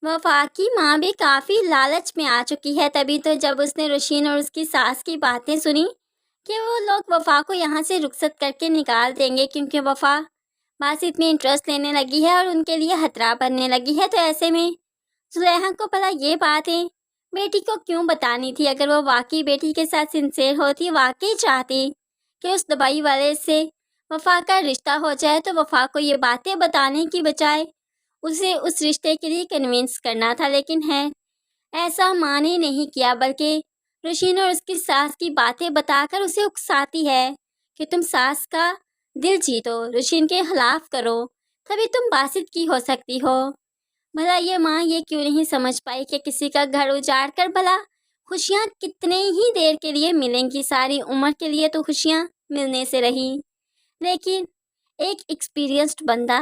وفا کی ماں بھی کافی لالچ میں آ چکی ہے، تبھی تو جب اس نے رشین اور اس کی ساس کی باتیں سنی کہ وہ لوگ وفا کو یہاں سے رخصت کر کے نکال دیں گے، کیونکہ وفا باسط میں انٹرسٹ لینے لگی ہے اور ان کے لیے خطرہ بننے لگی ہے، تو ایسے میں زلیخا کو پتا یہ باتیں بیٹی کو کیوں بتانی تھی؟ اگر وہ واقعی بیٹی کے ساتھ سنسیئر ہوتی، واقعی چاہتی کہ اس دبئی والے سے وفا کا رشتہ ہو جائے، تو وفا کو یہ باتیں بتانے کی بجائے اسے اس رشتے کے لیے کنونس کرنا تھا، لیکن ہے ایسا ماں نے نہیں کیا، بلکہ رشین اور اس کی ساس کی باتیں بتا کر اسے اکساتی ہے کہ تم ساس کا دل جیتو، رشین کے خلاف کرو، تبھی تم باسط کی ہو سکتی ہو۔ بھلا یہ ماں یہ کیوں نہیں سمجھ پائی کہ کسی کا گھر اجاڑ کر بھلا خوشیاں کتنے ہی دیر کے لیے ملیں گی، ساری عمر کے لیے تو خوشیاں ملنے سے رہی۔ لیکن ایک ایکسپیرینسڈ بندہ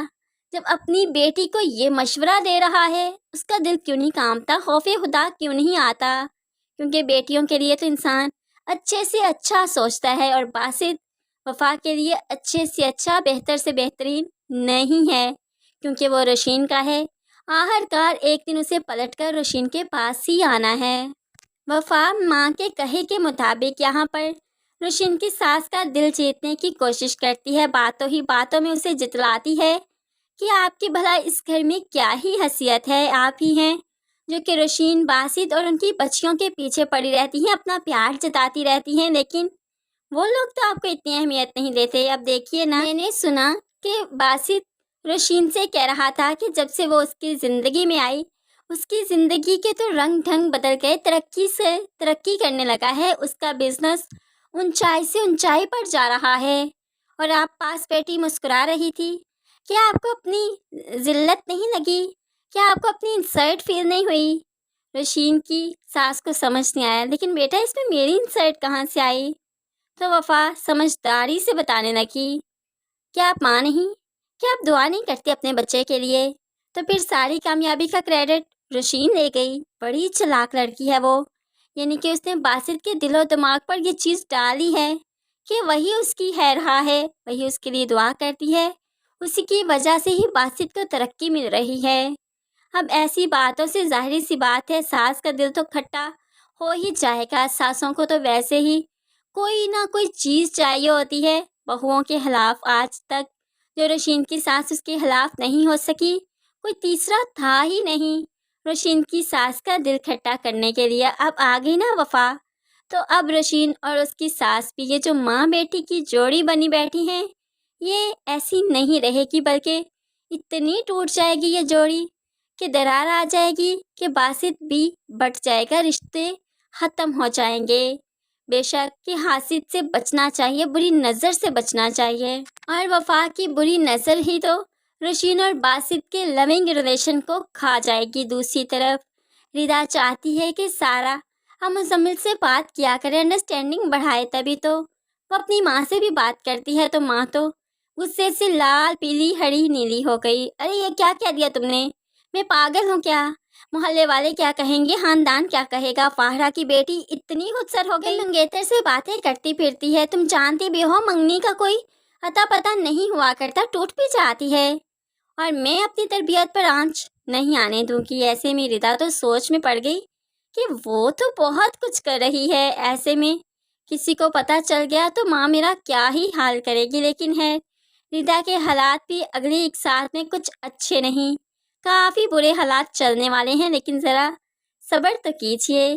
جب اپنی بیٹی کو یہ مشورہ دے رہا ہے، اس کا دل کیوں نہیں کانپتا، خوف خدا کیوں نہیں آتا؟ کیونکہ بیٹیوں کے لیے تو انسان اچھے سے اچھا سوچتا ہے، اور باسط وفا کے لیے اچھے سے اچھا، بہتر سے بہترین نہیں ہے، کیونکہ وہ رشین کا ہے۔ آخر کار ایک دن اسے پلٹ کر رشین کے پاس ہی آنا ہے۔ وفا ماں کے کہے کے مطابق یہاں پر رشین کی ساس کا دل جیتنے کی کوشش کرتی ہے، باتوں ہی باتوں میں اسے جتلاتی ہے کہ آپ کی بھلا اس گھر میں کیا ہی حیثیت ہے، آپ ہی ہیں جو کہ رشین، باسط اور ان کی بچیوں کے پیچھے پڑی رہتی ہیں، اپنا پیار جتاتی رہتی ہیں، لیکن وہ لوگ تو آپ کو اتنی اہمیت نہیں دیتے۔ اب دیکھیے نا، میں نے سنا کہ باسط رشین سے کہہ رہا تھا کہ جب سے وہ اس کی زندگی میں آئی، اس کی زندگی کے تو رنگ ڈھنگ بدل گئے، ترقی سے ترقی کرنے لگا ہے، اس کا بزنس اونچائی سے اونچائی پر جا رہا ہے، اور آپ پاس بیٹھی مسکرا رہی تھی۔ کیا آپ کو اپنی ذلت نہیں لگی؟ کیا آپ کو اپنی انسلٹ فیل نہیں ہوئی؟ رشین کی ساس کو سمجھ نہیں آیا، لیکن بیٹا اس میں میری انسلٹ کہاں سے آئی؟ تو وفا سمجھداری سے بتانے لگی، کیا آپ ماں نہیں؟ کیا آپ دعا نہیں کرتی اپنے بچے کے لیے؟ تو پھر ساری کامیابی کا کریڈٹ رشین لے گئی۔ بڑی چلاک لڑکی ہے وہ، یعنی کہ اس نے باسط کے دل و دماغ پر یہ چیز ڈالی ہے کہ وہی اس کی ہے رہا ہے، وہی اس کے لیے دعا کرتی ہے، اسی کی وجہ سے ہی باسط کو ترقی مل رہی ہے۔ اب ایسی باتوں سے ظاہری سی بات ہے ساس کا دل تو کھٹا ہو ہی جائے گا، ساسوں کو تو ویسے ہی کوئی نہ کوئی چیز چاہیے ہوتی ہے بہوؤں کے خلاف۔ آج تک جو رشین کی ساس اس کے خلاف نہیں ہو سکی، کوئی تیسرا تھا ہی نہیں رشین کی ساس کا دل کھٹا کرنے کے لیے۔ اب آ گئی نا وفا، تو اب رشین اور اس کی ساس بھی، یہ جو ماں بیٹی کی جوڑی بنی بیٹھی ہیں، یہ ایسی نہیں رہے گی، بلکہ اتنی ٹوٹ جائے گی یہ جوڑی کہ درار آ جائے گی کہ باسط بھی بٹ جائے گا، رشتے ختم ہو جائیں گے۔ بے شک کہ حاسد سے بچنا چاہیے، بری نظر سے بچنا چاہیے، اور وفا کی بری نظر ہی تو رشین اور باسط کے لونگ ریلیشن کو کھا جائے گی۔ دوسری طرف ردا چاہتی ہے کہ سارا ہم مزمل سے بات کیا کرے، انڈرسٹینڈنگ بڑھائے، تبھی تو وہ اپنی ماں سے بھی بات کرتی ہے، تو ماں تو غصے سے لال پیلی ہری نیلی ہو گئی۔ ارے یہ کیا کہہ دیا تم نے؟ میں پاگل ہوں کیا؟ محلے والے کیا کہیں گے؟ خاندان کیا کہے گا؟ فاہرہ کی بیٹی اتنی خودسر ہو گئی، منگیتر سے باتیں کرتی پھرتی ہے، تم جانتی بھی ہو منگنی کا کوئی اتا پتہ نہیں ہوا کرتا، ٹوٹ بھی جاتی ہے، اور میں اپنی تربیت پر آنچ نہیں آنے دوں گی۔ ایسے میں ردا تو سوچ میں پڑ گئی کہ وہ تو بہت کچھ کر رہی ہے، ایسے میں کسی کو پتہ چل گیا تو ماں میرا کیا ہی حال کرے گی۔ لیکن ہے ردا کے حالات بھی اگلی ایک سال میں کچھ اچھے نہیں، کافی برے حالات چلنے والے ہیں، لیکن ذرا صبر تو کیجیے،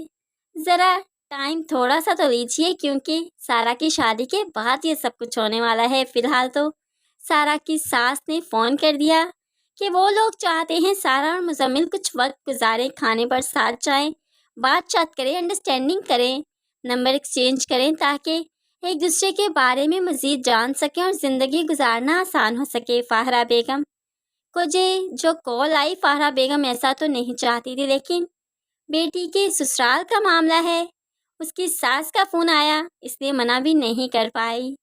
ذرا ٹائم تھوڑا سا تو لیجیے، کیونکہ سارا کی شادی کے بعد یہ سب کچھ ہونے والا ہے۔ فی الحال تو سارا کی ساس نے فون کر دیا کہ وہ لوگ چاہتے ہیں سارا اور مزمل کچھ وقت گزاریں، کھانے پر ساتھ جائیں، بات چیت کریں، انڈرسٹینڈنگ کریں، نمبر ایکسچینج کریں، تاکہ ایک دوسرے کے بارے میں مزید جان سکیں اور زندگی گزارنا آسان ہو سکے۔ فاہرہ بیگم کو جو کال آئی، فاہرہ بیگم ایسا تو نہیں چاہتی تھی، لیکن بیٹی کے سسرال کا معاملہ ہے، اس کی ساس کا فون آیا، اس لیے منع بھی نہیں کر پائی۔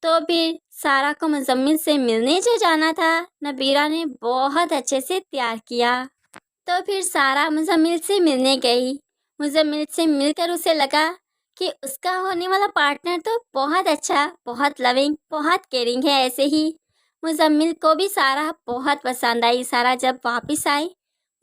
تو پھر سارا کو مزمل سے ملنے جو جانا تھا، نبیرہ نے بہت اچھے سے تیار کیا، تو پھر سارا مزمل سے ملنے گئی۔ مزمل سے مل کر اسے لگا کہ اس کا ہونے والا پارٹنر تو بہت اچھا، بہت لونگ، بہت کیئرنگ ہے۔ ایسے ہی مزمل کو بھی سارا بہت پسند آئی۔ سارا جب واپس آئی،